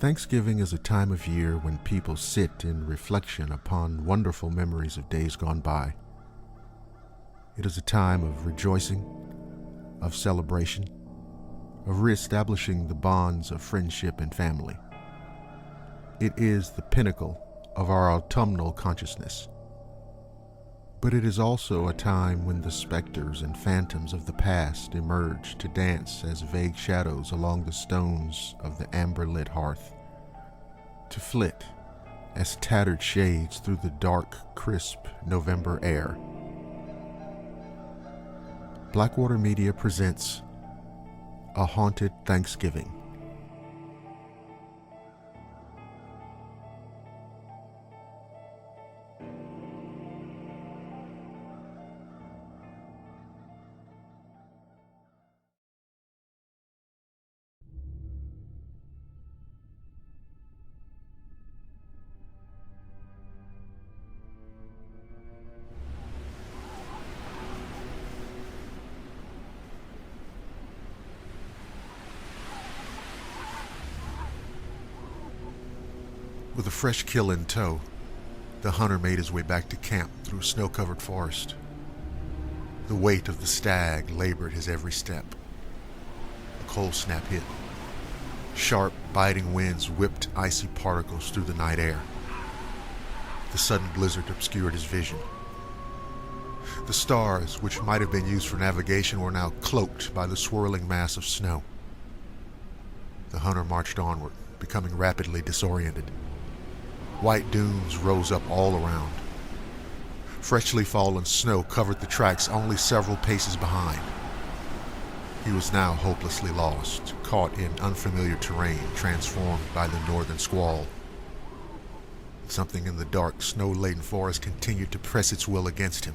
Thanksgiving is a time of year when people sit in reflection upon wonderful memories of days gone by. It is a time of rejoicing, of celebration, of reestablishing the bonds of friendship and family. It is the pinnacle of our autumnal consciousness. But it is also a time when the specters and phantoms of the past emerge to dance as vague shadows along the stones of the amber-lit hearth, to flit as tattered shades through the dark, crisp November air. Blackwater Media presents A Haunted Thanksgiving. With a fresh kill in tow, the hunter made his way back to camp through snow-covered forest. The weight of the stag labored his every step. A cold snap hit. Sharp, biting winds whipped icy particles through the night air. The sudden blizzard obscured his vision. The stars, which might have been used for navigation, were now cloaked by the swirling mass of snow. The hunter marched onward, becoming rapidly disoriented. White dunes rose up all around. Freshly fallen snow covered the tracks only several paces behind. He was now hopelessly lost, caught in unfamiliar terrain transformed by the northern squall. Something in the dark, snow-laden forest continued to press its will against him.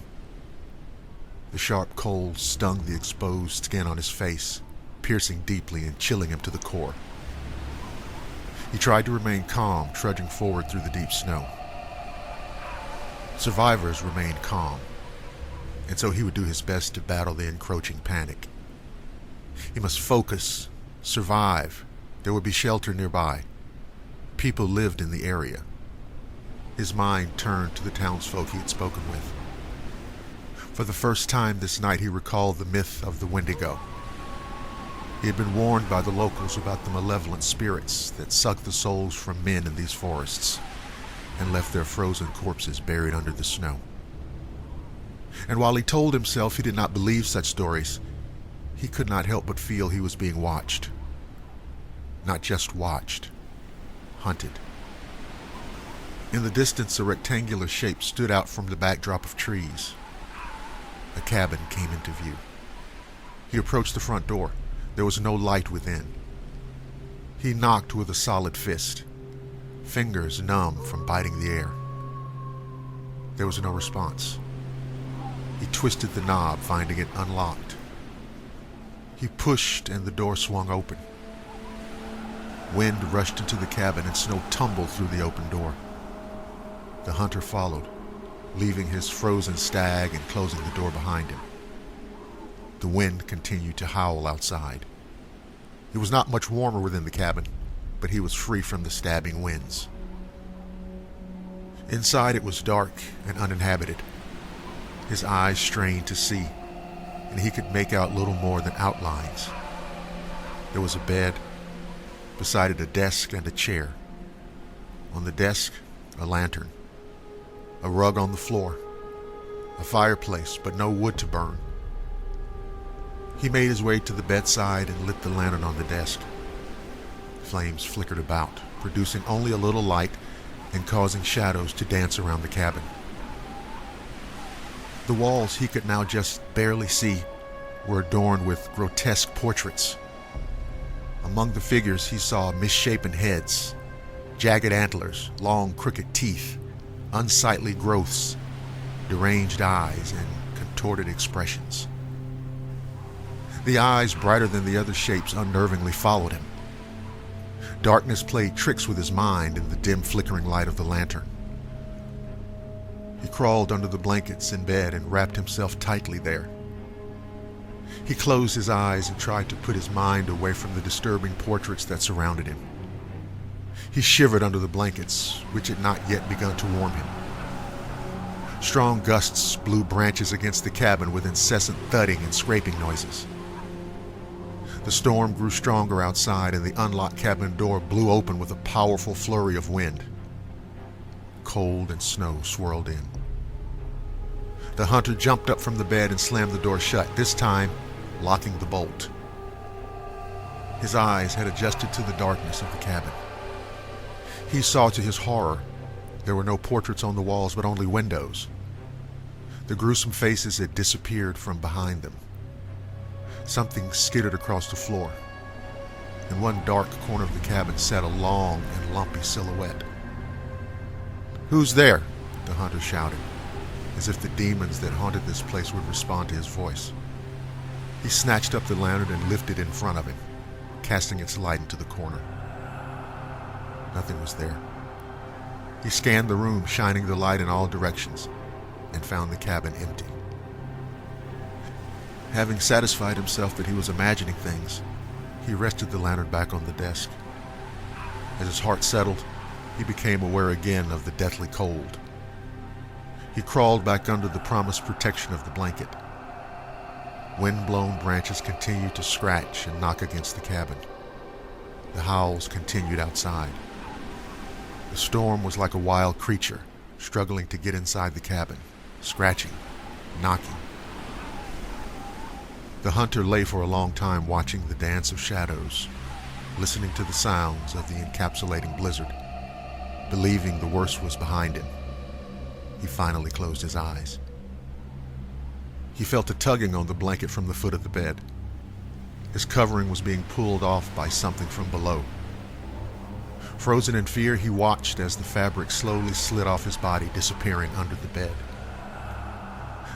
The sharp cold stung the exposed skin on his face, piercing deeply and chilling him to the core. He tried to remain calm, trudging forward through the deep snow. Survivors remained calm, and so he would do his best to battle the encroaching panic. He must focus, survive. There would be shelter nearby. People lived in the area. His mind turned to the townsfolk he had spoken with. For the first time this night he recalled the myth of the Wendigo. He had been warned by the locals about the malevolent spirits that sucked the souls from men in these forests and left their frozen corpses buried under the snow. And while he told himself he did not believe such stories, he could not help but feel he was being watched. Not just watched, hunted. In the distance, a rectangular shape stood out from the backdrop of trees. A cabin came into view. He approached the front door. There was no light within. He knocked with a solid fist, fingers numb from biting the air. There was no response. He twisted the knob, finding it unlocked. He pushed and the door swung open. Wind rushed into the cabin and snow tumbled through the open door. The hunter followed, leaving his frozen stag and closing the door behind him. The wind continued to howl outside. It was not much warmer within the cabin, but he was free from the stabbing winds. Inside it was dark and uninhabited. His eyes strained to see, and he could make out little more than outlines. There was a bed, beside it a desk and a chair. On the desk, a lantern. A rug on the floor. A fireplace, but no wood to burn. He made his way to the bedside and lit the lantern on the desk. Flames flickered about, producing only a little light and causing shadows to dance around the cabin. The walls he could now just barely see were adorned with grotesque portraits. Among the figures he saw misshapen heads, jagged antlers, long crooked teeth, unsightly growths, deranged eyes, and contorted expressions. The eyes, brighter than the other shapes, unnervingly followed him. Darkness played tricks with his mind in the dim flickering light of the lantern. He crawled under the blankets in bed and wrapped himself tightly there. He closed his eyes and tried to put his mind away from the disturbing portraits that surrounded him. He shivered under the blankets, which had not yet begun to warm him. Strong gusts blew branches against the cabin with incessant thudding and scraping noises. The storm grew stronger outside, and the unlocked cabin door blew open with a powerful flurry of wind. Cold and snow swirled in. The hunter jumped up from the bed and slammed the door shut, this time locking the bolt. His eyes had adjusted to the darkness of the cabin. He saw to his horror there were no portraits on the walls, but only windows. The gruesome faces had disappeared from behind them. Something skittered across the floor. In one dark corner of the cabin sat a long and lumpy silhouette. "Who's there?" the hunter shouted, as if the demons that haunted this place would respond to his voice. He snatched up the lantern and lifted it in front of him, casting its light into the corner. Nothing was there. He scanned the room, shining the light in all directions, and found the cabin empty. Having satisfied himself that he was imagining things, he rested the lantern back on the desk. As his heart settled, he became aware again of the deathly cold. He crawled back under the promised protection of the blanket. Wind-blown branches continued to scratch and knock against the cabin. The howls continued outside. The storm was like a wild creature, struggling to get inside the cabin, scratching, knocking. The hunter lay for a long time watching the dance of shadows, listening to the sounds of the encapsulating blizzard, believing the worst was behind him. He finally closed his eyes. He felt a tugging on the blanket from the foot of the bed. His covering was being pulled off by something from below. Frozen in fear, he watched as the fabric slowly slid off his body, disappearing under the bed.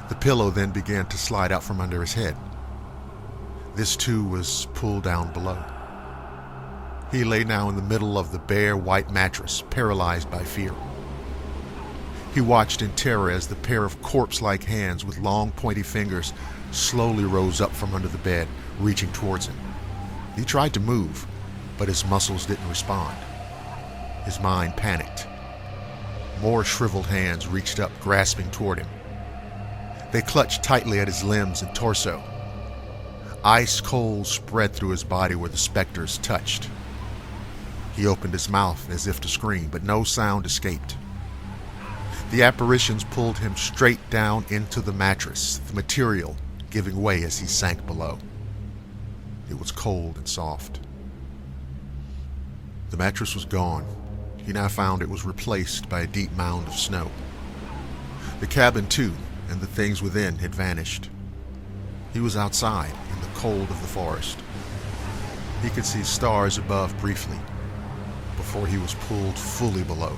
The pillow then began to slide out from under his head. This too was pulled down below. He lay now in the middle of the bare white mattress, paralyzed by fear. He watched in terror as the pair of corpse-like hands with long pointy fingers slowly rose up from under the bed, reaching towards him. He tried to move, but his muscles didn't respond. His mind panicked. More shriveled hands reached up, grasping toward him. They clutched tightly at his limbs and torso. Ice cold spread through his body where the specters touched. He opened his mouth as if to scream, but no sound escaped. The apparitions pulled him straight down into the mattress, the material giving way as he sank below. It was cold and soft. The mattress was gone. He now found it was replaced by a deep mound of snow. The cabin, too, and the things within had vanished. He was outside in the cold of the forest. He could see stars above briefly, before he was pulled fully below.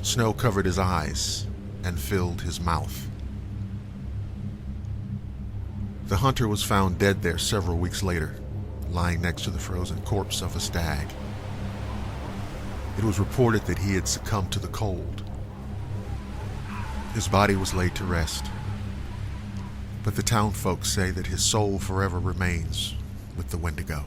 Snow covered his eyes and filled his mouth. The hunter was found dead there several weeks later, lying next to the frozen corpse of a stag. It was reported that he had succumbed to the cold. His body was laid to rest, but the town folks say that his soul forever remains with the Wendigo.